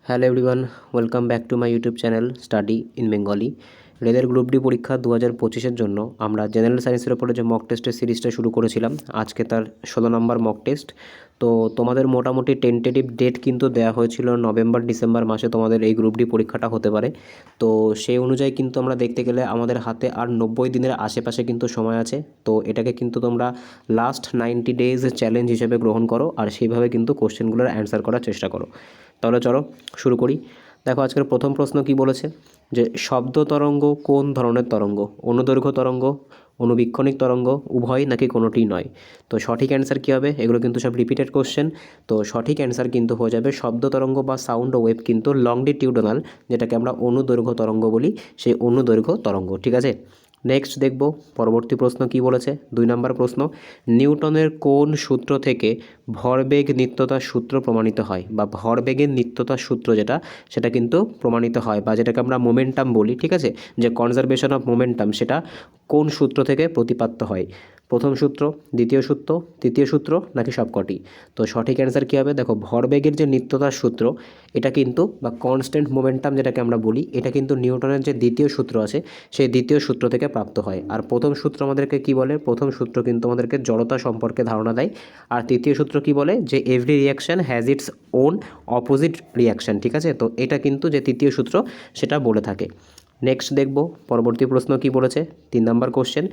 Hello everyone, welcome back to my YouTube channel study in Bengali. রেলের group D পরীক্ষা 2025-এর জন্য আমরা general সায়েন্সের ওপরে যে মক টেস্টের সিরিজটা শুরু করেছিলাম, আজকে তার 16 নম্বর মক টেস্ট। তো তোমাদের মোটামুটি টেন্টেটিভ ডেট কিন্তু দেওয়া হয়েছিল নভেম্বর ডিসেম্বর মাসে তোমাদের এই গ্রুপ ডি পরীক্ষাটা হতে পারে। তো সেই অনুযায়ী কিন্তু আমরা দেখতে গেলে আমাদের হাতে আর 90 দিনের আশেপাশে কিন্তু সময় আছে। তো এটাকে কিন্তু তোমরা লাস্ট 90 ডেজ চ্যালেঞ্জ হিসেবে গ্রহণ করো আর সেইভাবে কিন্তু কোশ্চেনগুলোর অ্যান্সার করার চেষ্টা করো। তাহলে চলো শুরু করি। দেখো আজকের প্রথম প্রশ্ন কি বলেছে, যে শব্দ তরঙ্গ কোন ধরনের তরঙ্গ? অনুদৈর্ঘ্য তরঙ্গ, অনুবীক্ষণিক তরঙ্গ, উভয় নাকি কোনোটি নয়? তো সঠিক অ্যান্সার কী হবে? এগুলো কিন্তু সব রিপিটেড কোশ্চেন। তো সঠিক অ্যান্সার কিন্তু হয়ে যাবে শব্দ তরঙ্গ বা সাউন্ড ওয়েভ কিন্তু লংডিটিউডনাল, যেটাকে আমরা অনুদৈর্ঘ্য তরঙ্গ বলি, সেই অনুদৈর্ঘ্য তরঙ্গ। ঠিক আছে, নেক্সট দেখব পরবর্তী প্রশ্ন কি বলেছে। 2 নম্বর প্রশ্ন, নিউটনের কোন সূত্র থেকে ভরবেগ নিত্যতার সূত্র প্রমাণিত হয়, বা ভরবেগের নিত্যতার সূত্র যেটা, সেটা কিন্তু প্রমাণিত হয়, বা যেটাকে আমরা মোমেন্টাম বলি। ঠিক আছে, যে কনজারভেশন অফ মোমেন্টাম, সেটা কোন সূত্র থেকে প্রতিপাদ্য হয়? প্রথম সূত্র, দ্বিতীয় সূত্র, তৃতীয় সূত্র, নাকি সবকটি? তো সঠিক অ্যান্সার কী হবে? দেখো, ভরবেগের যে নিত্যতার সূত্র, এটা কিন্তু, বা কনস্ট্যান্ট মোমেন্টাম যেটাকে আমরা বলি, এটা কিন্তু নিউটনের যে দ্বিতীয় সূত্র আছে, সেই দ্বিতীয় সূত্র থেকে প্রাপ্ত হয়। আর প্রথম সূত্র আমাদেরকে কি বলে? প্রথম সূত্র কিন্তু আমাদেরকে জড়তা সম্পর্কে ধারণা দেয়। আর তৃতীয় সূত্র কি বলে? যে every reaction has its own opposite reaction. ঠিক আছে, তো এটা কিন্তু যে তৃতীয় সূত্র, সেটা বলে থাকে। নেক্সট দেখব পরবর্তী প্রশ্ন কি বলেছে। 3 নম্বর কোশ্চেন,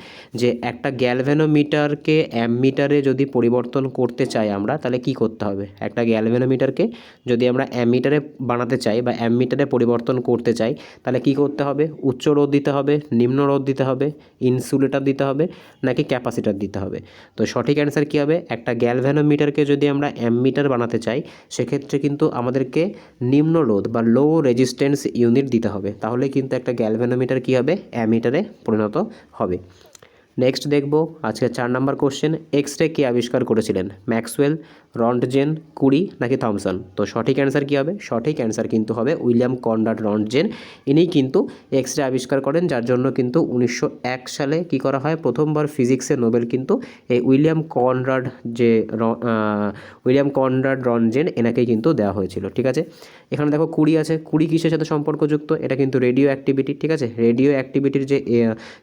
যে একটা গ্যালভ্যানোমিটারকে অ্যামমিটারে যদি পরিবর্তন করতে চাই আমরা, তাহলে কি করতে হবে? একটা গ্যালভ্যানোমিটারকে যদি আমরা অ্যামমিটারে বানাতে চাই বা অ্যামমিটারে পরিবর্তন করতে চাই, তাহলে কি করতে হবে? উচ্চ রোধ দিতে হবে, নিম্ন রোধ দিতে হবে, ইনসুলেটর দিতে হবে, নাকি ক্যাপাসিটর দিতে হবে? তো সঠিক অ্যান্সার কী হবে? একটা গ্যালভ্যানোমিটারকে যদি আমরা অ্যামমিটার বানাতে চাই, সেক্ষেত্রে কিন্তু আমাদেরকে নিম্ন রোধ বা লো রেজিস্ট্যান্স ইউনিট দিতে হবে। তাহলে কিন্তু একটা গ্যালভ্যানোমিটার কী হবে? অ্যামিটারে পরিণত হবে। নেক্সট দেখব আজকে 4 নম্বর কোশ্চেন, এক্স রে কে আবিষ্কার করেছিলেন? ম্যাক্সওয়েল, রন্টজেন, কুরি, নাকি থমসন? তো সঠিক অ্যান্সার কী হবে? সঠিক অ্যান্সার কিন্তু হবে উইলিয়াম কনরাড রন্টজেন। ইনিই কিন্তু এক্স রে আবিষ্কার করেন, যার জন্য কিন্তু 1901 সালে কী করা হয়? প্রথমবার ফিজিক্সে নোবেল কিন্তু এই উইলিয়াম কনরাড রন্টজেন এনাকেই কিন্তু দেওয়া হয়েছিল। ঠিক আছে, এখানে দেখো কুড়ি আছে, কুড়ি কিসের সাথে সম্পর্কযুক্ত? এটা কিন্তু রেডিও অ্যাক্টিভিটি। ঠিক আছে, রেডিও অ্যাক্টিভিটির যে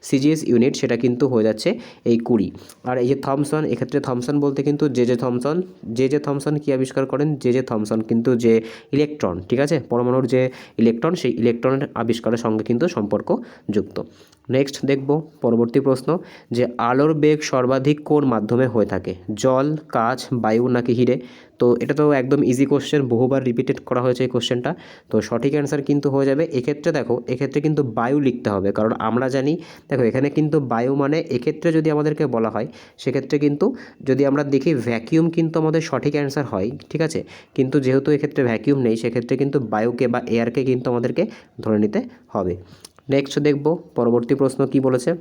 সিজিএস ইউনিট, সেটা কিন্তু হয়ে যাচ্ছে এই কুড়ি। আর এই যে থমসন, এক্ষেত্রে থমসন বলতে কিন্তু জে থমসন কি আবিষ্কার করেন? জে থমসন কিন্তু যে ইলেকট্রন, ঠিক আছে, পরমাণুর যে ইলেকট্রন, সেই ইলেকট্রনের আবিষ্কারের সঙ্গে কিন্তু সম্পর্কযুক্ত। নেক্সট দেখব পরবর্তী প্রশ্ন, যে আলোর বেগ সর্বাধিক কোন মাধ্যমে হয়ে থাকে? জল, কাঁচ, বায়ু, নাকি হিরে? তো এটা তো একদম ইজি কোশ্চেন, বহুবার রিপিটেড করা হয়েছে এই কোশ্চেনটা। তো সঠিক অ্যান্সার কিন্তু হয়ে যাবে এক্ষেত্রে, দেখো এক্ষেত্রে কিন্তু বায়ু লিখতে হবে, কারণ আমরা জানি, দেখো এখানে কিন্তু বায়ু মানে, এক্ষেত্রে যদি আমাদেরকে বলা হয়, সেক্ষেত্রে কিন্তু যদি আমরা দেখি ভ্যাকিউম কিন্তু আমাদের সঠিক অ্যান্সার হয়। ঠিক আছে, কিন্তু যেহেতু এক্ষেত্রে ভ্যাকিউম নেই, সেক্ষেত্রে কিন্তু বায়ুকে বা এয়ারকে কিন্তু আমাদেরকে ধরে নিতে হবে। নেক্সট দেখব পরবর্তী প্রশ্ন কি বলেছে।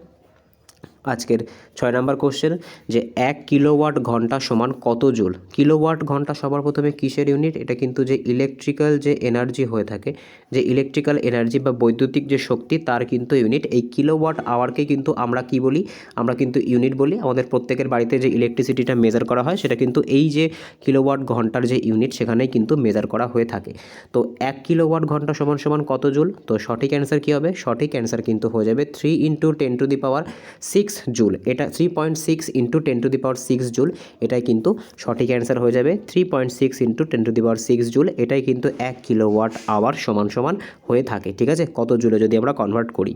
আজকের 6 নম্বর কোশ্চেন, যে 1 কিলোওয়াট ঘন্টা সমান কত জুল? কিলোওয়াট ঘন্টা সবার প্রথমে কিসের ইউনিট? এটা কিন্তু যে ইলেকট্রিক্যাল যে এনার্জি হয়ে থাকে, যে ইলেকট্রিক্যাল এনার্জি বা বৈদ্যুতিক যে শক্তি, তার কিন্তু ইউনিট। এই কিলোওয়াট আওয়ারকে কিন্তু আমরা কি বলি? আমরা কিন্তু ইউনিট বলি। আমাদের প্রত্যেকের বাড়িতে যে ইলেকট্রিসিটিটা মেজার করা হয়, সেটা কিন্তু এই যে কিলোওয়াট ঘন্টার যে ইউনিট, সেখানেই কিন্তু মেজার করা হয়ে থাকে। তো 1 কিলোওয়াট ঘন্টা সমান সমান কত জুল? তো সঠিক অ্যান্সার কী হবে? সঠিক অ্যান্সার কিন্তু হয়ে যাবে 3 × 10⁶ জুল। এটা 3.6 × 10⁶ জুল, এটাই কিন্তু সঠিক অ্যান্সার হয়ে যাবে। 3.6 × 10⁶ জুল, এটাই কিন্তু 1 কিলোওয়াট আওয়ার সমান সমান হয়ে থাকে। ঠিক আছে, কত জুলে যদি আমরা কনভার্ট করি।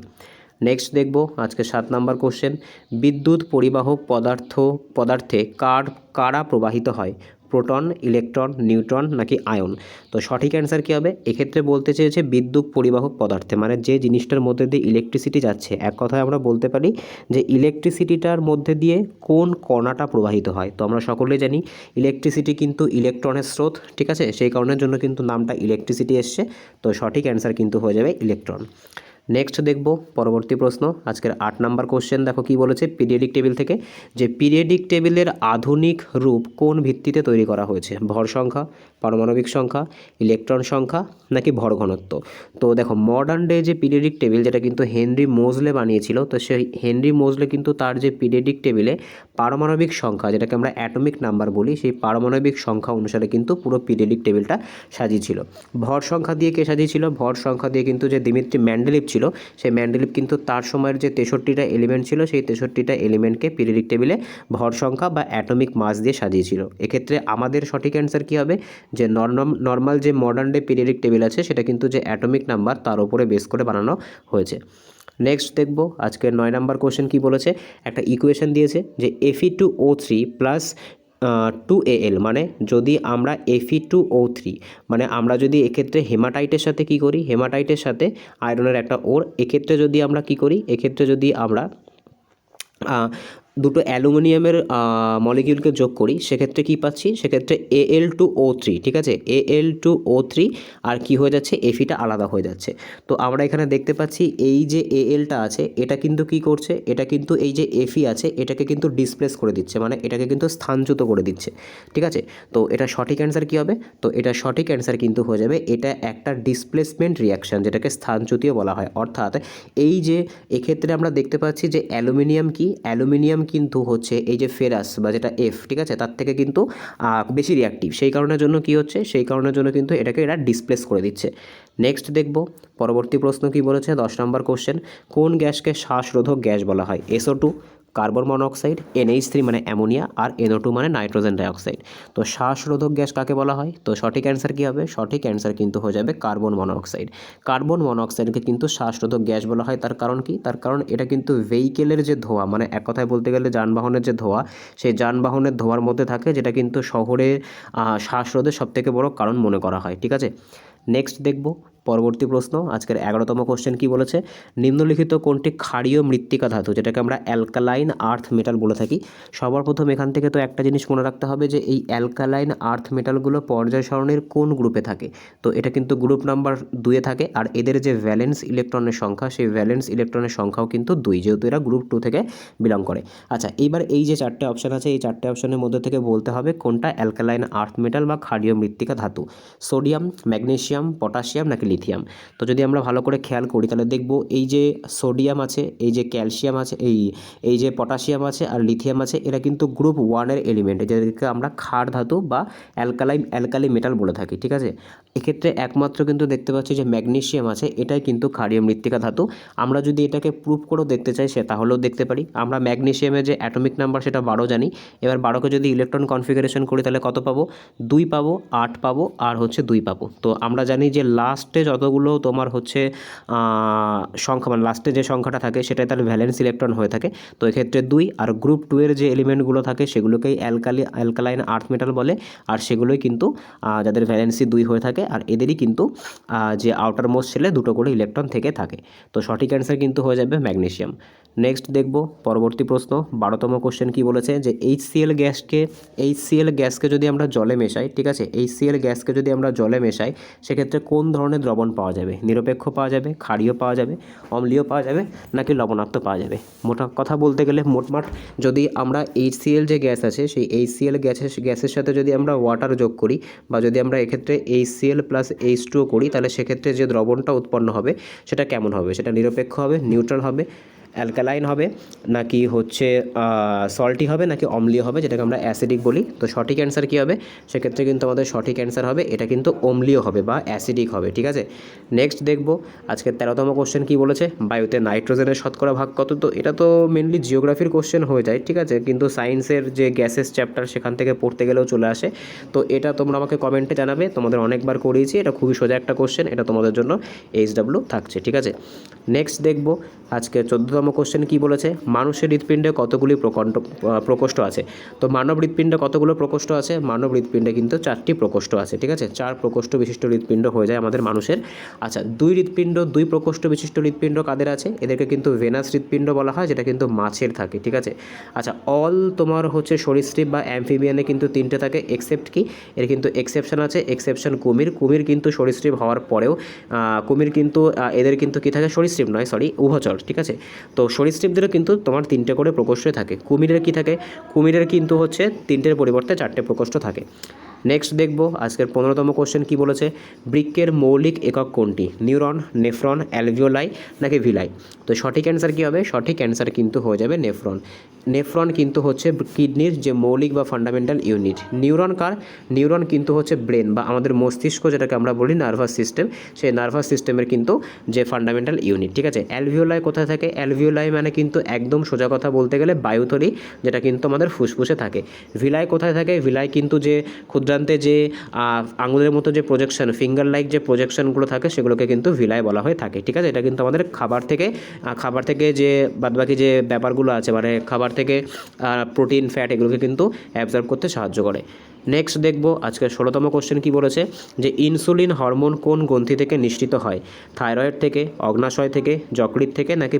নেক্সট দেখব আজকে 7 নম্বর কোশ্চেন, বিদ্যুৎ পরিবাহক পদার্থে কারা প্রবাহিত হয়? প্রোটন, ইলেকট্রন, নিউট্রন, নাকি আয়ন? তো সঠিক অ্যান্সার কী হবে? এক্ষেত্রে বলতে চেয়েছে বিদ্যুৎ পরিবাহক পদার্থে, মানে যে জিনিসটার মধ্যে দিয়ে ইলেকট্রিসিটি যাচ্ছে। এক কথায় আমরা বলতে পারি যে ইলেকট্রিসিটিটার মধ্যে দিয়ে কোন কণাটা প্রবাহিত হয়। তো আমরা সকলেই জানি ইলেকট্রিসিটি কিন্তু ইলেকট্রনের স্রোত। ঠিক আছে, সেই কারণের জন্য কিন্তু নামটা ইলেকট্রিসিটি এসছে। তো সঠিক অ্যান্সার কিন্তু হয়ে যাবে ইলেকট্রন। নেক্সট দেখব পরবর্তী প্রশ্ন আজকের 8 নম্বর কোশ্চেন। দেখো কি বলেছে পিরিয়ডিক টেবিল থেকে, যে পিরিয়ডিক টেবিলের আধুনিক রূপ কোন ভিত্তিতে তৈরি করা হয়েছে? ভর সংখ্যা, পারমাণবিক সংখ্যা, ইলেকট্রন সংখ্যা নাকি ভর ঘনত্ব? তো দেখো মডার্ন ডে যে পিরিয়ডিক টেবিল যেটা কিন্তু হেনরি মোজলে বানিয়েছিল, তো সেই হেনরি মোজলে কিন্তু তার যে পিরিয়ডিক টেবিলে পারমাণবিক সংখ্যা যেটাকে আমরা অ্যাটমিক নাম্বার বলি, সেই পারমাণবিক সংখ্যা অনুসারে কিন্তু পুরো পিরিয়ডিক টেবিলটা সাজিয়েছিল। ভর সংখ্যা দিয়ে কে সাজিয়েছিল? ভর সংখ্যা দিয়ে কিন্তু যে দিমিত্রি মেন্ডেলিভ ছিল, সেই মেন্ডেলিভ কিন্তু তার সময়ের যে 63টা এলিমেন্ট ছিল, সেই 63টা এলিমেন্টকে পিরিয়ডিক টেবিলে ভর সংখ্যা বা অ্যাটমিক মাস দিয়ে সাজিয়েছিল। এক্ষেত্রে আমাদের সঠিক অ্যান্সার কী হবে? যে নর্মাল যে মডার্ন ডে পিরিয়ডিক টেবিল আছে সেটা কিন্তু যে অ্যাটমিক নাম্বার তার উপরে বেস করে বানানো হয়েছে। নেক্সট দেখব আজকের 9 নাম্বার কোশ্চেন কী বলেছে। একটা ইকুয়েশন দিয়েছে যে Fe2O3 প্লাস 2Al, মানে যদি আমরা Fe2O3 মানে আমরা যদি এক্ষেত্রে হেমাটাইটের সাথে কী করি, হেমাটাইটের সাথে আয়রনের একটা ওর, এক্ষেত্রে যদি আমরা কী করি, এক্ষেত্রে যদি আমরা দুটো অ্যালুমিনিয়ামের মলিকিউলকে যোগ করি, সেক্ষেত্রে কী পাচ্ছি? সেক্ষেত্রে Al2O3, ঠিক আছে, Al2O3 আর কি হয়ে যাচ্ছে? Fe আলাদা হয়ে যাচ্ছে। তো আমরা এখানে দেখতে পাচ্ছি এই যে Alটা আছে এটা কিন্তু কি করছে? এটা কিন্তু এই যে Fe আছে এটাকে কিন্তু ডিসপ্লেস করে দিচ্ছে, মানে এটাকে কিন্তু স্থানচ্যুত করে দিচ্ছে, ঠিক আছে। তো এটা সঠিক অ্যান্সার কী হবে? তো এটা সঠিক অ্যান্সার কিন্তু হয়ে যাবে, এটা একটা ডিসপ্লেসমেন্ট রিয়াকশান যেটাকে স্থানচ্যুতিও বলা হয়। অর্থাৎ এই যে এক্ষেত্রে আমরা দেখতে পাচ্ছি যে অ্যালুমিনিয়াম কি, অ্যালুমিনিয়াম কিন্তু হচ্ছে এই যে ফেরাস বা যেটা F, ঠিক আছে, তার থেকে কিন্তু বেশি রিয়াক্টিভ, সেই কারণের জন্য কি হচ্ছে? সেই কারণের জন্য কিন্তু এটাকে এরা ডিসপ্লেস করে দিচ্ছে। নেক্সট দেখব পরবর্তী প্রশ্ন কি বলেছে, 10 নম্বর কোশ্চেন। কোন গ্যাসকে শ্বাসরোধক গ্যাস বলা হয়? SO2, কার্বন মনোক্সাইড, NH3 মানে অ্যামোনিয়া, আর NO2 মানে নাইট্রোজেন ডাইঅক্সাইড। তো শ্বাসরোধক গ্যাস কাকে বলা হয়? তো সঠিক অ্যান্সার কী হবে? সঠিক অ্যান্সার কিন্তু হয়ে যাবে কার্বন মনোক্সাইড। কার্বন মনোক্সাইডকে কিন্তু শ্বাসরোধক গ্যাস বলা হয়। তার কারণ কি? তার কারণ এটা কিন্তু ভেহিকেলের যে ধোঁয়া, মানে এক কথায় বলতে গেলে যানবাহনের যে ধোঁয়া, সেই যানবাহনের ধোঁয়ার মধ্যে থাকে, যেটা কিন্তু শহরে শ্বাসরোধের সবথেকে বড় কারণ মনে করা হয়, ঠিক আছে। নেক্সট দেখব পরবর্তী প্রশ্ন, আজকের 11তম কোশ্চেন কি বলেছে। নিম্নলিখিত কোনটি ক্ষারীয় মৃত্তিকা ধাতু, যেটাকে আমরা অ্যালকালাইন আর্থ মেটাল বলে থাকি? সবার প্রথম এখান থেকে তো একটা জিনিস মনে রাখতে হবে যে এই অ্যালকালাইন আর্থ মেটালগুলো পর্যায় সারণীর কোন গ্রুপে থাকে? তো এটা কিন্তু গ্রুপ নাম্বার 2-এ থাকে, আর এদের যে ভ্যালেন্স ইলেকট্রনের সংখ্যা, সেই ভ্যালেন্স ইলেকট্রনের সংখ্যাও কিন্তু 2, যেহেতু এরা গ্রুপ 2 থেকে বিলং করে। আচ্ছা, এইবার এই যে 4টে অপশান আছে, এই 4টে অপশানের মধ্যে থেকে বলতে হবে কোনটা অ্যালকালাইন আর্থ মেটাল বা ক্ষারীয় মৃত্তিকা ধাতু। সোডিয়াম, ম্যাগনেসিয়াম, পটাশিয়াম নাকি লিথিয়াম? তো যদি আমরা ভালো করে খেয়াল করি তাহলে দেখব এই যে সোডিয়াম আছে, এই যে ক্যালসিয়াম আছে, এই যে পটাশিয়াম আছে আর লিথিয়াম আছে, এরা কিন্তু গ্রুপ 1-এর এলিমেন্ট, যাদেরকে আমরা ক্ষার ধাতু বা অ্যালকালি মেটাল বলে থাকি, ঠিক আছে। এক্ষেত্রে একমাত্র কিন্তু দেখতে পাচ্ছি যে ম্যাগনেসিয়াম আছে, এটাই কিন্তু ক্ষারীয় মৃত্তিকা ধাতু। আমরা যদি এটাকে প্রুফ করেও দেখতে চাই সে তাহলেও দেখতে পারি। আমরা ম্যাগনেসিয়ামের যে অ্যাটমিক নাম্বার সেটা 12 জানি। এবার 12কে যদি ইলেকট্রন কনফিগারেশন করি তাহলে কত পাবো? 2 পাবো, 8 পাবো আর হচ্ছে 2 পাবো। তো আমরা জানি যে লাস্টে যতগুলো তোমার হচ্ছে সংখ্যা, মানে লাস্টে যে সংখ্যাটা থাকে সেটাই তার ভ্যালেন্স ইলেকট্রন হয়ে থাকে। তো এক্ষেত্রে 2, আর গ্রুপ 2-এর যে এলিমেন্টগুলো থাকে সেগুলোকেই অ্যালকালাইন আর্থ মেটাল বলে, আর সেগুলোই কিন্তু যাদের ভ্যালেন্সি 2 হয়ে থাকে, আর এদেরই কিন্তু যে আউটার মোস্ট শেলে 2টো করে ইলেকট্রন থেকে থাকে। তো সঠিক অ্যান্সার কিন্তু হয়ে যাবে ম্যাগনেসিয়াম। নেক্সট দেখব পরবর্তী প্রশ্ন, 12তম কোশ্চেন কি বলেছে যে HCl গ্যাসকে যদি আমরা জলে মেশাই, ঠিক আছে, HCl গ্যাসকে যদি আমরা জলে মেশাই সেক্ষেত্রে কোন ধরনের দ্রবণ পাওয়া যাবে? নিরপেক্ষ পাওয়া যাবে, ক্ষারীয় পাওয়া যাবে, অম্লীয় পাওয়া যাবে নাকি লবণাক্ত পাওয়া যাবে? মোটা কথা বলতে গেলে মোটমাট যদি আমরা HCl যে গ্যাস আছে সেই HCl গ্যাসের সাথে যদি আমরা ওয়াটার যোগ করি, বা যদি আমরা এক্ষেত্রে HCl প্লাস H2O করি, তাহলে সেক্ষেত্রে যে দ্রবণটা উৎপন্ন হবে সেটা কেমন হবে? সেটা নিরপেক্ষ হবে, নিউট্রাল হবে, অ্যালকালাইন হবে, নাকি হচ্ছে সল্টি হবে, নাকি অম্লীয় হবে, যেটাকে আমরা অ্যাসিডিক বলি? তো সঠিক অ্যান্সার কী হবে? সেক্ষেত্রে কিন্তু আমাদের সঠিক অ্যান্সার হবে এটা কিন্তু অম্লীয় হবে বা অ্যাসিডিক হবে, ঠিক আছে। নেক্সট দেখব আজকের 13তম কোশ্চেন কী বলেছে। বায়ুতে নাইট্রোজেনের শতকরা ভাগ কত? তো এটা তো মেনলি জিওগ্রাফির কোশ্চেন হয়ে যায়, ঠিক আছে, কিন্তু সায়েন্সের যে গ্যাসেস চ্যাপ্টার সেখান থেকে পড়তে গেলেও চলে আসে। তো এটা তোমরা আমাকে কমেন্টে জানাবে, তোমাদের অনেকবার করিয়েছি, এটা খুবই সোজা একটা কোশ্চেন, এটা তোমাদের জন্য HW থাকছে, ঠিক আছে। নেক্সট দেখব আজকে 14তম কোশ্চেন কি বলেছে। মানুষের হৃৎপিণ্ডে কতগুলি প্রকোষ্ঠ আছে? তো মানব হৃৎপিণ্ডে কতগুলো প্রকোষ্ঠ আছে? মানব হৃৎপিণ্ডে কিন্তু 4টি প্রকোষ্ঠ আছে, ঠিক আছে, 4 প্রকোষ্ঠ বিশিষ্ট হৃৎপিণ্ড হয়ে যায় আমাদের মানুষের। আচ্ছা, 2 প্রকোষ্ঠ বিশিষ্ট হৃৎপিণ্ড কাদের আছে? এদেরকে কিন্তু ভেনাস হৃৎপিণ্ড বলা হয়, যেটা কিন্তু মাছের থাকে, ঠিক আছে। আচ্ছা, অল তোমার হচ্ছে সরীসৃপ বা অ্যাম্ফিবিয়ানে কিন্তু 3টে থাকে, এক্সেপ্ট কি? এর কিন্তু এক্সেপশন আছে, এক্সেপশন কুমির কিন্তু সরীসৃপ হওয়ার পরেও কুমির কিন্তু এদের কিন্তু কী থাকে? সরীসৃপ নয়, সরি, উভচর, ঠিক আছে। তো সরীসৃপদেরও কিন্তু তোমার 3টে করে প্রকোষ্ঠ থাকে। কুমিরের কি থাকে? কুমিরের কিন্তু হচ্ছে 3টের পরিবর্তে 4টে প্রকোষ্ঠ থাকে। নেক্সট দেখব আজকের 15তম কোশ্চেন কি বলেছে, বৃক্কের মৌলিক একক কোনটি, নিউরন, নেফ্রন, অ্যালভিওলাই নাকি ভিলাই? তো সঠিক অ্যান্সার কী হবে, সঠিক অ্যান্সার কিন্তু হয়ে যাবে নেফ্রন। নেফ্রন কিন্তু হচ্ছে কিডনির যে মৌলিক বা ফান্ডামেন্টাল ইউনিট। নিউরন কার, নিউরন কিন্তু হচ্ছে ব্রেন বা আমাদের মস্তিষ্ক যেটাকে আমরা বলি নার্ভাস সিস্টেম, সেই নার্ভাস সিস্টেমের কিন্তু যে ফান্ডামেন্টাল ইউনিট, ঠিক আছে। অ্যালভিওলাই কোথায় থাকে, অ্যালভিওলাই মানে কিন্তু একদম সোজা কথা বলতে গেলে বায়ুথলি, যেটা কিন্তু আমাদের ফুসফুসে থাকে। ভিলাই কোথায় থাকে, ভিলাই কিন্তু যে ক্ষুদ্রান্তে যে আঙুলের মতো যে প্রজেকশন, ফিঙ্গার লাইক যে প্রজেকশনগুলো থাকে সেগুলোকে কিন্তু ভিলাই বলা হয়ে থাকে, ঠিক আছে। এটা কিন্তু আমাদের খাবার থেকে যে বাদবাকি যে ব্যাপারগুলো আছে, মানে খাবার থেকে প্রোটিন, ফ্যাট, এগুলোকে কিন্তু অ্যাবজর্ব করতে সাহায্য করে। নেক্সট দেখব আজকের 16তম কোশ্চেন কি বলেছে, যে ইনসুলিন হরমোন কোন গ্রন্থি থেকে নিঃসৃত হয়, থাইরয়েড থেকে, অগ্নাশয় থেকে, যকৃৎ থেকে নাকি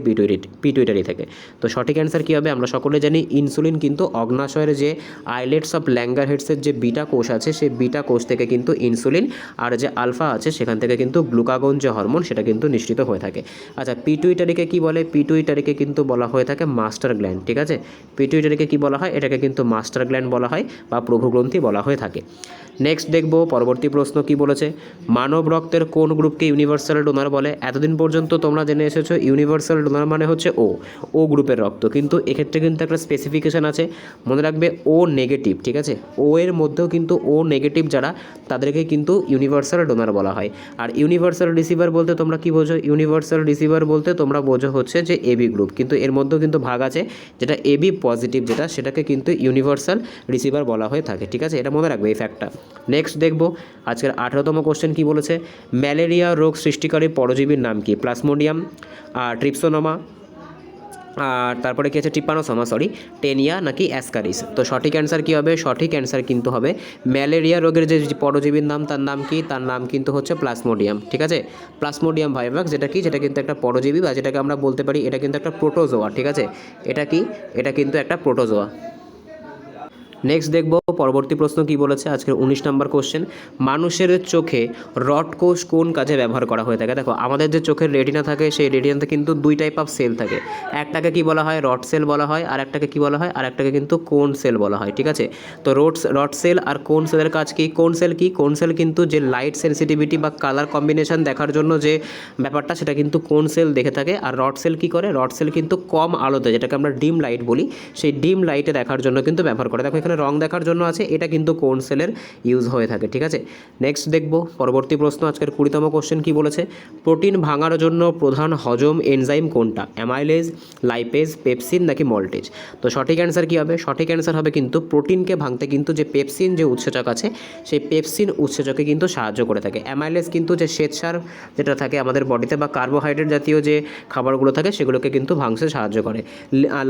পিটুইটারি থেকে? তো সঠিক অ্যান্সার কী হবে, আমরা সকলে জানি ইনসুলিন কিন্তু অগ্নাশয়ের যে আইলেটস অফ ল্যাঙ্গারহেডসের যে বিটা কোষ আছে, সেই বিটা কোষ থেকে কিন্তু ইনসুলিন, আর যে আলফা আছে সেখান থেকে কিন্তু গ্লুকাগন যে হরমোন সেটা কিন্তু নিঃসৃত হয়ে থাকে। আচ্ছা, পিটুইটারিকে কি বলে, পিটুইটারিকে কিন্তু বলা হয়ে থাকে মাস্টার গ্ল্যান্ড, ঠিক আছে। পিটুইটারিকে কি বলা হয়, এটাকে কিন্তু মাস্টার গ্ল্যান্ড বলা হয় বা প্রভুগ্রন্থি বলা হয়ে থাকে। নেক্সট দেখব পরবর্তী প্রশ্ন কি বলেছে, মানব রক্তের কোন গ্রুপকে ইউনিভার্সাল ডোনার বলে? এতদিন পর্যন্ত তোমরা জেনে এসেছো ইউনিভার্সাল ডোনার মানে হচ্ছে ও গ্রুপের রক্ত, কিন্তু এক্ষেত্রে কিন্তু একটা স্পেসিফিকেশান আছে, মনে রাখবে ও নেগেটিভ, ঠিক আছে। ও এর মধ্যেও কিন্তু ও নেগেটিভ যারা, তাদেরকে কিন্তু ইউনিভার্সাল ডোনার বলা হয়। আর ইউনিভার্সাল রিসিভার বলতে তোমরা কি বোঝো, ইউনিভার্সাল রিসিভার বলতে তোমরা বোঝো হচ্ছে যে এবি গ্রুপ, কিন্তু এর মধ্যেও কিন্তু ভাগ আছে, যেটা এবি পজিটিভ যেটা, সেটাকে কিন্তু ইউনিভার্সাল রিসিভার বলা হয়ে থাকে, ঠিক আছে। এটা মনে রাখবে এই ফ্যাক্টটা। নেক্সট দেখব আজকের 18তম কোশ্চেন কি বলেছে, ম্যালেরিয়া রোগ সৃষ্টিকারী পরজীবীর নাম কি, প্লাজমোডিয়াম, ট্রিপসোনোমা, আর তারপরে কী আছে ট্রিপানোসোমা, টেনিয়া নাকি অ্যাসকারিস? তো সঠিক অ্যান্সার কী হবে, সঠিক অ্যান্সার কিন্তু হবে ম্যালেরিয়া রোগের যে পরজীবীর নাম, তার নাম কি, তার নাম কিন্তু হচ্ছে প্লাজমোডিয়াম, ঠিক আছে। প্লাজমোডিয়াম ভাইরাস যেটা কি, যেটা কিন্তু একটা পরজীবী বা যেটাকে আমরা বলতে পারি এটা কিন্তু একটা প্রোটোজোয়া, ঠিক আছে। এটা কি, এটা কিন্তু একটা প্রোটোজোয়া। নেক্সট দেখব পরবর্তী প্রশ্ন কি বলেছে আজকের 19 নম্বর কোশ্চেন, মানুষের চোখে রড কোষ কোন কাজে ব্যবহার করা হয়ে থাকে? দেখো, আমাদের যে চোখের রেটিনা থাকে, সেই রেটিনাতে কিন্তু দুই টাইপ অফ সেল থাকে, একটাকে কি বলা হয়, রড সেল বলা হয়, আর একটাকে কি বলা হয়, আর একটাকে কিন্তু কোন সেল বলা হয়, ঠিক আছে। তো রড সেল আর কোন সেলের কাজ কি, কোন সেল কি, কোন সেল কিন্তু যে লাইট সেন্সিটিভিটি বা কালার কম্বিনেশন দেখার জন্য যে ব্যাপারটা, সেটা কিন্তু কোন সেল দেখে থাকে। আর রড সেল কি করে, রড সেল কিন্তু কম আলোতে, যেটাকে আমরা ডিম লাইট বলি, সেই ডিম লাইটে দেখার জন্য কিন্তু ব্যবহার করে। দেখো, এখানে রং দেখার জন্য আছে, এটা কিন্তু কোন সেলের ইউজ হয়ে থাকে, ঠিক আছে। নেক্সট দেখব পরবর্তী প্রশ্ন আজকের 20তম কোশ্চেন কি বলেছে, প্রোটিন ভাঙার জন্য প্রধান হজম এনজাইম কোনটা, অ্যামাইলেজ, লাইপেজ, পেপসিন নাকি মল্টেজ? তো সঠিক অ্যান্সার কী হবে, সঠিক অ্যান্সার হবে কিন্তু প্রোটিনকে ভাঙতে কিন্তু যে পেপসিন যে উৎসেচক আছে, সেই পেপসিন উৎসেচকে কিন্তু সাহায্য করে থাকে। অ্যামাইলেজ কিন্তু যে শ্বেতসার যেটা থাকে আমাদের বডিতে বা কার্বোহাইড্রেট জাতীয় যে খাবারগুলো থাকে সেগুলোকে কিন্তু ভাঙতে সাহায্য করে।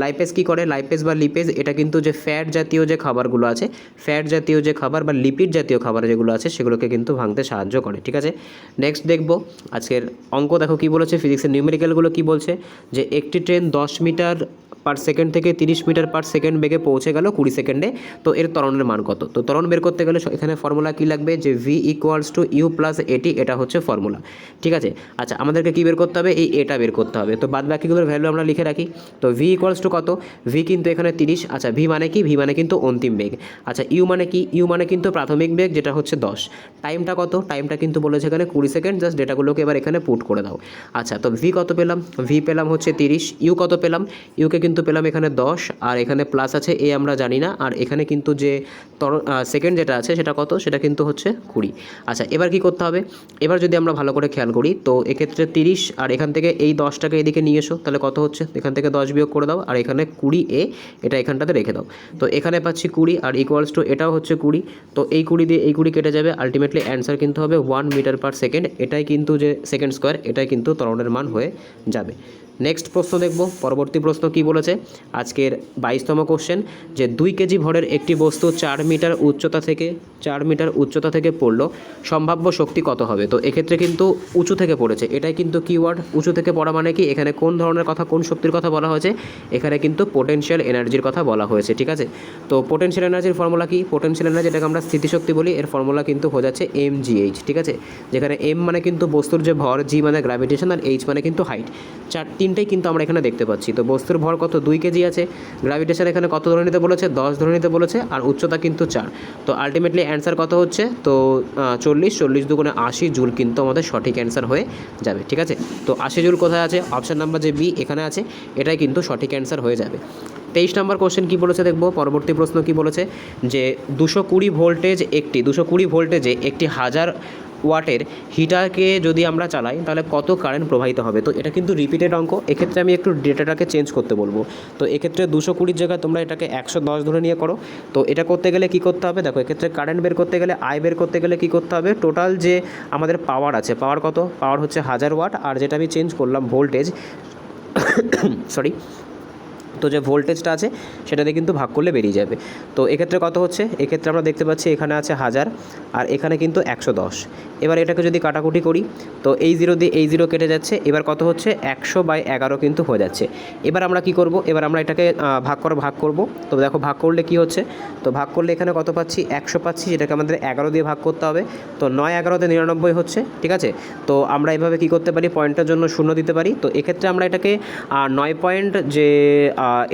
লাইপেজ কি করে, লাইপেজ বা লিপেজ এটা কিন্তু যে ফ্যাট জাতীয় যে খাবারগুলো আছে, ফ্যাট জাতীয় যে খাবার বা লিপিড জাতীয় খাবার যেগুলো আছে সেগুলোকে কিন্তু ভাঙতে সাহায্য করে, ঠিক আছে। নেক্সট দেখব আজকের অঙ্ক, দেখো কি বলেছে, ফিজিক্সের নিউমেরিক্যালগুলো কি বলছে, যে একটি ট্রেন 10 মিটার পার সেকেন্ড থেকে 30 মিটার পার সেকেন্ড বেগে পৌঁছে গেল 20 সেকেন্ডে, তো এর ত্বরণের মান কত? তো ত্বরণ বের করতে গেলে এখানে ফর্মুলা কি লাগবে, যে v equals to u plus at, এটা হচ্ছে ফর্মুলা, ঠিক আছে। আচ্ছা, আমাদেরকে কী বের করতে হবে, এই এটা বের করতে হবে। তো বাদ বাকিগুলোর ভ্যালু আমরা লিখে রাখি। তো v ইকুয়ালস টু কত, v কিন্তু এখানে 30। আচ্ছা, v মানে কি, v মানে কিন্তু অন্তিম বেগ। আচ্ছা, ইউ মানে কি, ইউ মানে কিন্তু প্রাথমিক বেগ, যেটা হচ্ছে 10। টাইমটা কত, টাইমটা কিন্তু বলেছে এখানে 20 সেকেন্ড। জাস্ট ডেটাগুলোকে এবার এখানে পুট করে দাও। আচ্ছা, তো ভি কত পেলাম, ভি পেলাম হচ্ছে 30। ইউ কত পেলাম, ইউকে কিন্তু পেলাম এখানে 10, আর এখানে প্লাস আছে এ আমরা জানি না, আর এখানে কিন্তু যে সেকেন্ড যেটা আছে সেটা কত, সেটা কিন্তু হচ্ছে 20। আচ্ছা, এবার কি করতে হবে, এবার যদি আমরা ভালো করে খেয়াল করি, তো এক্ষেত্রে 30, আর এখান থেকে এই 10টাকে এদিকে নিয়ে এসো, তাহলে কত হচ্ছে, এখান থেকে 10 বিয়োগ করে দাও, আর এখানে 20 এ এটা এখানটাতে রেখে দাও। তো এখানে পাচ্ছি 20, আর ইকুয়ালস টু এটাও হচ্ছে 20। তো এই 20 দিয়ে এই 20 কেটে যাবে, আলটিমেটলি অ্যান্সার কিন্তু হবে 1 মিটার পার সেকেন্ড। এটাই কিন্তু যে সেকেন্ড স্কোয়ার, এটাই কিন্তু ত্বরণের মান হয়ে যাবে। নেক্সট প্রশ্ন দেখব, পরবর্তী প্রশ্ন কি বলেছে আজকের 22তম কোশ্চেন, যে 2 কেজি ভরের একটি বস্তু 4 মিটার উচ্চতা থেকে পড়লো, সম্ভাব্য শক্তি কত হবে? তো এক্ষেত্রে কিন্তু উঁচু থেকে পড়েছে, এটাই কিন্তু কিওয়ার্ড। উঁচু থেকে পড়া মানে কি, এখানে কোন ধরনের কথা, কোন শক্তির কথা বলা হয়েছে, এখানে কিন্তু পোটেনশিয়াল এনার্জির কথা বলা হয়েছে, ঠিক আছে। তো পোটেনশিয়াল এনার্জির ফর্মুলা কি, পোটেনশিয়াল এনার্জি যেটাকে আমরা স্থিতিশক্তি বলি, এর ফর্মুলা কিন্তু হয়ে যাচ্ছে mgh, ঠিক আছে। যেখানে m মানে কিন্তু বস্তুর যে ভর, g মানে গ্র্যাভিটেশন, আর h মানে কিন্তু হাইট। 3 তিনটেই কিন্তু আমরা এখানে দেখতে পাচ্ছি। তো বস্তুর ভর কত 2 কেজি আছে, গ্র্যাভিটেশন এখানে কত ধরে নিতে বলেছে 10 ধরে নিতে বলেছে, আর উচ্চতা কিন্তু 4। তো আলটিমেটলি অ্যান্সার কত হচ্ছে, তো 40 দুগুণে 80 জুল কিন্তু আমাদের সঠিক অ্যান্সার হয়ে যাবে। ঠিক আছে, তো 80 জুল কোথায় আছে, অপশান নাম্বার যে বি এখানে আছে, এটাই কিন্তু সঠিক অ্যান্সার হয়ে যাবে। 23 নম্বর কোশ্চেন কী বলেছে দেখব, পরবর্তী প্রশ্ন কী বলেছে যে 220 ভোল্টেজে একটি 1000 ওয়াটের হিটারকে যদি আমরা চালাই তাহলে কত কারেন্ট প্রবাহিত হবে। তো এটা কিন্তু রিপিটেড অঙ্ক, এক্ষেত্রে আমি একটু ডেটাটাকে চেঞ্জ করতে বলবো। তো এক্ষেত্রে 220 জায়গায় তোমরা এটাকে 110 ধরে নিয়ে করো। তো এটা করতে গেলে কী করতে হবে, দেখো এক্ষেত্রে কারেন্ট বের করতে গেলে আই বের করতে গেলে কী করতে হবে, টোটাল যে আমাদের পাওয়ার আছে, পাওয়ার কত, পাওয়ার হচ্ছে 1000 ওয়াট, আর যেটা আমি চেঞ্জ করলাম ভোল্টেজ সরি, তো যে ভোল্টেজটা আছে সেটাতে কিন্তু ভাগ করলে বেরিয়ে যাবে। তো এক্ষেত্রে কত হচ্ছে, এক্ষেত্রে আমরা দেখতে পাচ্ছি এখানে আছে 1000 আর এখানে কিন্তু 110। এবার এটাকে যদি কাটাকুটি করি তো এই 0 দিয়ে এই 0 কেটে যাচ্ছে, এবার কত হচ্ছে 100/11 কিন্তু হয়ে যাচ্ছে। এবার আমরা কি করব, এবার আমরা এটাকে ভাগ করব। তো দেখো ভাগ করলে কি হচ্ছে, তো ভাগ করলে এখানে কত পাচ্ছি 100 পাচ্ছি, যেটাকে আমাদের 11 দিয়ে ভাগ করতে হবে। তো 9-11 = 99 হচ্ছে। ঠিক আছে, তো আমরা এভাবে কি করতে পারি, পয়েন্টের জন্য 0 দিতে পারি। তো এক্ষেত্রে আমরা এটাকে 9 পয়েন্ট যে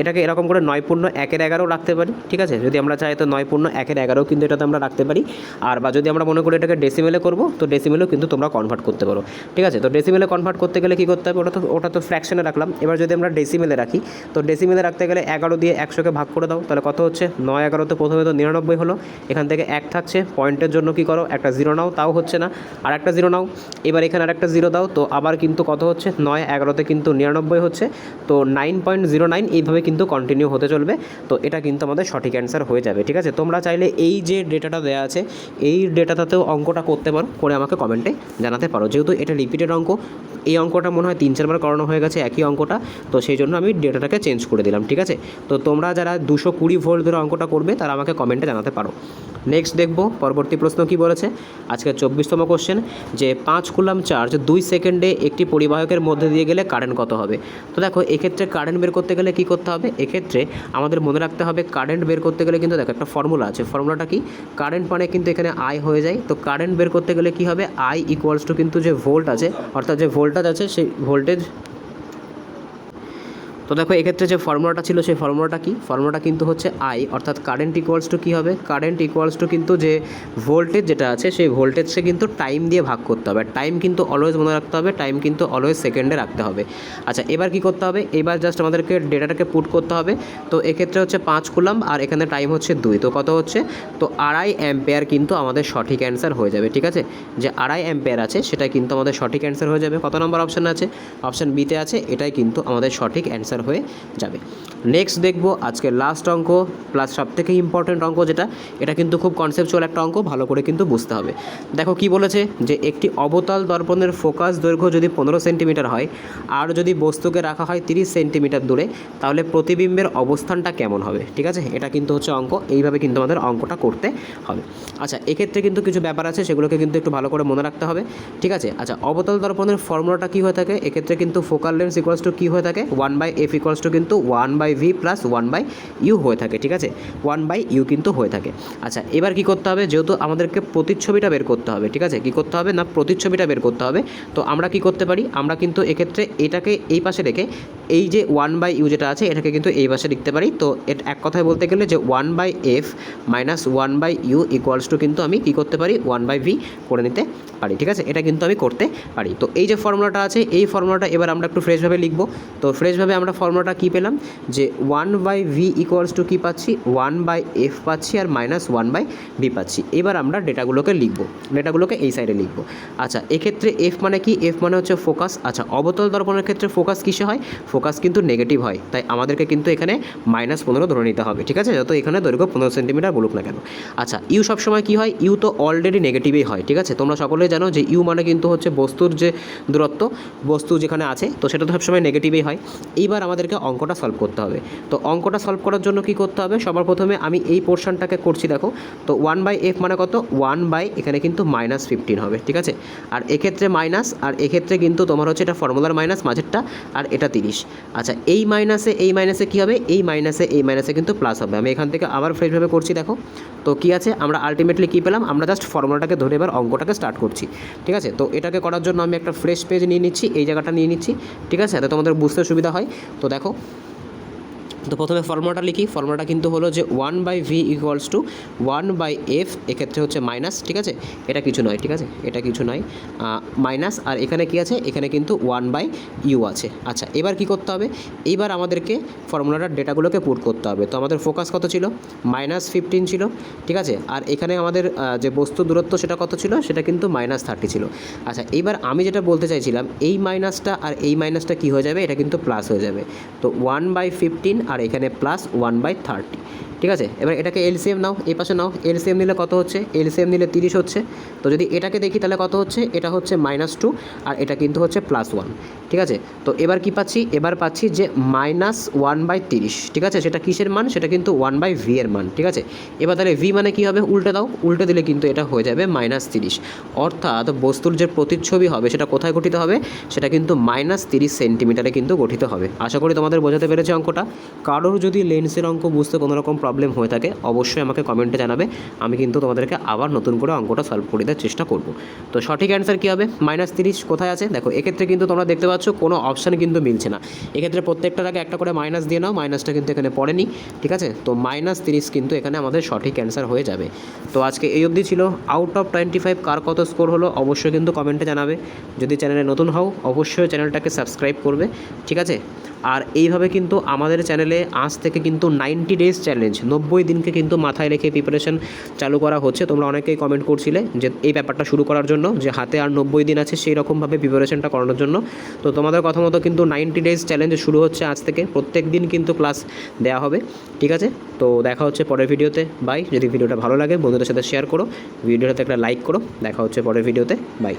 এটাকে এরকম করে 9.1/11 রাখতে পারি। ঠিক আছে, যদি আমরা চাই তো 9.1/11 কিন্তু এটাতে আমরা রাখতে পারি। আর বা যদি আমরা মনে করি এটাকে ডেসিমেলে করব, তো ডেসিমেলেও কিন্তু তোমরা কনভার্ট করতে পারো। ঠিক আছে, তো ডেসিমেলে কনভার্ট করতে গেলে কী করতে হবে, ওটা তো ফ্র্যাকশনে রাখলাম। এবার যদি আমরা ডেসিমেলে রাখি, তো ডেসিমেলে রাখতে গেলে 11 দিয়ে 100কে ভাগ করে দাও, তাহলে কত হচ্ছে 9-11 প্রথমে তো 99 হলো, এখান থেকে 1 থাকছে, পয়েন্টের জন্য কি করো একটা 0 নাও, তাও হচ্ছে না, আর একটা 0 নাও, এবার এখানে আর একটা 0 দাও, তো আবার কিন্তু কত হচ্ছে 9-11 কিন্তু 99 হচ্ছে। তো 9.09 এইভাবে কিন্তু কন্টিনিউ হতে চলবে। তো এটা কিন্তু আমাদের সঠিক অ্যান্সার হয়ে যাবে। ঠিক আছে, তোমরা চাইলে এই যে ডেটাটা দেওয়া আছে এই ডেটাটাতেও অঙ্কটা করতে পারো, করে আমাকে কমেন্টে জানাতে পারো। যেহেতু এটা রিপিটেড অঙ্ক, এই অঙ্কটা মনে হয় 3-4 বার করানো হয়ে গেছে একই অঙ্কটা, তো সেই জন্য আমি ডেটাটাকে চেঞ্জ করে দিলাম। ঠিক আছে, তো তোমরা যারা 220 ভোল্ট ধরে অঙ্কটা করবে তারা আমাকে কমেন্টে জানাতে পারো। নেক্সট দেখব পরবর্তী প্রশ্ন কী বলেছে, আজকে 24তম কোশ্চেন, যে 5 কুলাম চার্জ 2 সেকেন্ডে একটি পরিবাহকের মধ্যে দিয়ে গেলে কারেন্ট কত হবে। তো দেখো এক্ষেত্রে কারেন্ট বের করতে গেলে কী করতে হবে, এক্ষেত্রে আমাদের মনে রাখতে হবে কারেন্ট বের করতে গেলে কিন্তু দেখো একটা ফর্মুলা আছে, ফর্মুলাটা কি, কারেন্ট মানে কিন্তু এখানে আই হয়ে যায়। তো কারেন্ট বের করতে গেলে কী হবে, আই ইকুয়ালস টু কিন্তু যে ভোল্ট আছে, অর্থাৎ যে ভোল্টেজ আছে সেই ভোল্টেজ। তো দেখো এক্ষেত্রে যে ফর্মুলাটা ছিল সেই ফর্মুলাটা কি, ফর্মুলাটা কিন্তু হচ্ছে আই, অর্থাৎ কারেন্ট ইকুয়ালস টু কী হবে, কারেন্ট ইকুয়ালস টু কিন্তু যে ভোল্টেজ যেটা আছে সেই ভোল্টেজকে কিন্তু টাইম দিয়ে ভাগ করতে হবে। টাইম কিন্তু অলওয়েজ মনে রাখতে হবে, টাইম কিন্তু অলওয়েজ সেকেন্ডে রাখতে হবে। আচ্ছা এবার কি করতে হবে, এবার জাস্ট আমাদেরকে ডেটাটাকে পুট করতে হবে। তো এক্ষেত্রে হচ্ছে 5 কুলাম আর এখানে টাইম হচ্ছে 2, তো কত হচ্ছে, তো 2.5 অ্যাম্পেয়ার কিন্তু আমাদের সঠিক অ্যান্সার হয়ে যাবে। ঠিক আছে, যে 2.5 অ্যাম্পেয়ার আছে সেটাই কিন্তু আমাদের সঠিক অ্যান্সার হয়ে যাবে। কত নম্বর অপশান আছে, অপশান বিতে আছে, এটাই কিন্তু আমাদের সঠিক অ্যান্সার হয়ে যাবে। নেক্সট দেখব আজকে লাস্ট অঙ্ক প্লাস সবথেকে ইম্পর্টেন্ট অঙ্ক যেটা, এটা কিন্তু খুব কনসেপচুয়াল একটা অঙ্ক, ভালো করে কিন্তু বুঝতে হবে। দেখো কি বলেছে, যে একটি অবতল দর্পণের ফোকাস দৈর্ঘ্য যদি 15 সেন্টিমিটার হয় আর যদি বস্তুকে রাখা হয় 30 সেন্টিমিটার দূরে, তাহলে প্রতিবিম্বের অবস্থানটা কেমন হবে। ঠিক আছে, এটা কিন্তু হচ্ছে অঙ্ক, এইভাবে কিন্তু আমাদের অঙ্কটা করতে হবে। আচ্ছা এক্ষেত্রে কিন্তু কিছু ব্যাপার আছে সেগুলোকে কিন্তু একটু ভালো করে মনে রাখতে হবে। ঠিক আছে, আচ্ছা অবতল দর্পণের ফর্মুলাটা কী হয়ে থাকে, এক্ষেত্রে কিন্তু ফোকাল লেন্থ ইকুয়ালস টু কী হয়ে থাকে, 1/f ইকুয়ালস টু কিন্তু 1/v প্লাস 1/u হয়ে থাকে। ঠিক আছে, 1/u কিন্তু হয়ে থাকে। আচ্ছা এবার কি করতে হবে, যেহেতু আমাদেরকে প্রতিচ্ছবিটা বের করতে হবে। ঠিক আছে, কি করতে হবে না, প্রতিচ্ছবিটা বের করতে হবে। তো আমরা কি করতে পারি, আমরা কিন্তু এক্ষেত্রে এটাকে এই পাশে রেখে এই যে 1/u যেটা আছে এটাকে কিন্তু এই পাশে লিখতে পারি। তো এটা এক কথায় বলতে গেলে যে 1/f minus 1/u equals to কিন্তু আমি কি করতে পারি 1/v করে নিতে পারি। ঠিক আছে, এটা কিন্তু আমি করতে পারি। তো এই যে ফর্মুলাটা আছে এই ফর্মুলাটা এবার আমরা একটু ফ্রেশভাবে লিখব। তো ফ্রেশভাবে আমরা ফর্মুলাটা কী পেলাম, যে 1/v ইকুয়ালস টু কী পাচ্ছি, 1/f পাচ্ছি আর মাইনাস 1/v পাচ্ছি। এবার আমরা ডেটাগুলোকে লিখব, ডেটাগুলোকে এই সাইডে লিখব। আচ্ছা এক্ষেত্রে এফ মানে কি, এফ মানে হচ্ছে ফোকাস। আচ্ছা অবতল দর্পণের ক্ষেত্রে ফোকাস কিসে হয়, ফোকাস কিন্তু নেগেটিভ হয়, তাই আমাদেরকে কিন্তু এখানে -15 ধরে নিতে হবে। ঠিক আছে, যত এখানে দৈর্ঘ্য 15 সেন্টিমিটার বলুক না কেন। আচ্ছা ইউ সবসময় কী হয়, ইউ তো অলরেডি নেগেটিভই হয়। ঠিক আছে, তোমরা সকলেই জানো যে ইউ মানে কিন্তু হচ্ছে বস্তুর যে দূরত্ব, বস্তু যেখানে আছে তো সেটা তো সবসময় নেগেটিভই হয়। এইবার আমাদেরকে অঙ্কটা সলভ করতে হবে। তো অঙ্কটা সলভ করার জন্য কি করতে হবে, সবার প্রথমে আমি এই পোর্শনটাকে করছি দেখো। তো 1/f মানে কত, 1 এখানে কিন্তু -15 হবে, ঠিক আছে। আর এক্ষেত্রে মাইনাস, আর এক্ষেত্রে কিন্তু তোমার হচ্ছে এটা ফর্মুলার মাইনাস মাঝেরটা, আর এটা 30। আচ্ছা এই মাইনাসে কী হবে, এই মাইনাসে কিন্তু প্লাস হবে। আমি এখান থেকে আবার ফ্রেশভাবে করছি দেখো। তো কী আছে, আমরা আলটিমেটলি কী পেলাম, আমরা জাস্ট ফর্মুলাটাকে ধরে এবার অঙ্কটাকে স্টার্ট করছি, ঠিক আছে। তো এটাকে করার জন্য আমি একটা ফ্রেশ পেজ নিয়ে নিচ্ছি, এই জায়গাটা নিয়ে নিচ্ছি, ঠিক আছে, যাতে তোমাদের বুঝতে সুবিধা হয়। তো দেখো, তো প্রথমে ফর্মুলাটা লিখি। ফর্মুলাটা কিন্তু হলো যে 1/v ইকুয়ালস টু 1/f, এক্ষেত্রে হচ্ছে মাইনাস, ঠিক আছে, এটা কিছু নয়, ঠিক আছে, এটা কিছু নয়, মাইনাস, আর এখানে কি আছে, এখানে কিন্তু 1/u আছে। আচ্ছা এবার কি করতে হবে, এইবার আমাদেরকে ফর্মুলাটার ডেটাগুলোকে পুট করতে হবে। তো আমাদের ফোকাস কত ছিল, -15 ছিল, ঠিক আছে। আর এখানে আমাদের যে বস্তু দূরত্ব সেটা কত ছিল, সেটা কিন্তু -30 ছিল। আচ্ছা এইবার আমি যেটা বলতে চাইছিলাম, এই মাইনাসটা আর এই মাইনাসটা কী হয়ে যাবে, এটা কিন্তু প্লাস হয়ে যাবে। তো 1/15 আর এখানে প্লাস 1/30, ঠিক আছে। এবার এটাকে এলসিএম নাও, এই পাশে নাও, এলসিএম নিলে কত হচ্ছে, এলসিএম নিলে 30 হচ্ছে। তো যদি এটাকে দেখি তাহলে কত হচ্ছে, এটা হচ্ছে -2 আর এটা কিন্তু হচ্ছে +1, ঠিক আছে। তো এবার কি পাচ্ছি, এবার পাচ্ছি যে -1/30, ঠিক আছে। সেটা কিসের মান, সেটা কিন্তু 1/v এর মান, ঠিক আছে। এবার তাহলে v মানে কী হবে, উল্টে দাও, উল্টে দিলে কিন্তু এটা হয়ে যাবে -30, অর্থাৎ বস্তুর যে প্রতিচ্ছবি হবে সেটা কোথায় গঠিত হবে, সেটা কিন্তু -30 সেন্টিমিটারে কিন্তু গঠিত হবে। আশা করি তোমাদের বোঝাতে পেরেছে অঙ্কটা। কারোর যদি লেন্সের অঙ্ক বুঝতে কোনো রকম প্রবলেম হয়ে থাকে অবশ্যই আমাকে কমেন্টে জানাবে, আমি কিন্তু তোমাদেরকে আবার নতুন করে অঙ্কটা সলভ করে দেওয়ার চেষ্টা করব। তো সঠিক অ্যান্সার কী হবে, -30 কোথায় আছে দেখো, এক্ষেত্রে কিন্তু তোমরা দেখতে পাচ্ছ কোনো অপশান কিন্তু মিলছে না। এক্ষেত্রে প্রত্যেকটার আগে একটা করে মাইনাস দিয়ে নাও, মাইনাসটা কিন্তু এখানে পড়েনি, ঠিক আছে। তো -30 কিন্তু এখানে আমাদের সঠিক অ্যান্সার হয়ে যাবে। তো আজকে এই অবধি ছিল। আউট অফ 25 কার কত স্কোর হলো অবশ্যই কিন্তু কমেন্টে জানাবে। যদি চ্যানেলে নতুন হও অবশ্যই চ্যানেলটাকে সাবস্ক্রাইব করবে, ঠিক আছে। আর এইভাবে কিন্তু আমাদের চ্যানেলে আজ থেকে কিন্তু 90 ডেজ চ্যালেঞ্জ, 90 দিনকে কিন্তু মাথায় রেখে প্রিপারেশন চালু করা হচ্ছে। তোমরা অনেকেই কমেন্ট করছিলে যে এই ব্যাপারটা শুরু করার জন্য, যে হাতে আর 90 দিন আছে সেই রকমভাবে প্রিপারেশনটা করানোর জন্য। তো তোমাদের কথা মতো কিন্তু 90 ডেজ চ্যালেঞ্জ শুরু হচ্ছে আজ থেকে, প্রত্যেক দিন কিন্তু ক্লাস দেওয়া হবে, ঠিক আছে। তো দেখা হচ্ছে পরের ভিডিওতে, বাই। যদি ভিডিওটা ভালো লাগে বন্ধুদের সাথে শেয়ার করো, ভিডিওটাতে একটা লাইক করো। দেখা হচ্ছে পরের ভিডিওতে, বাই।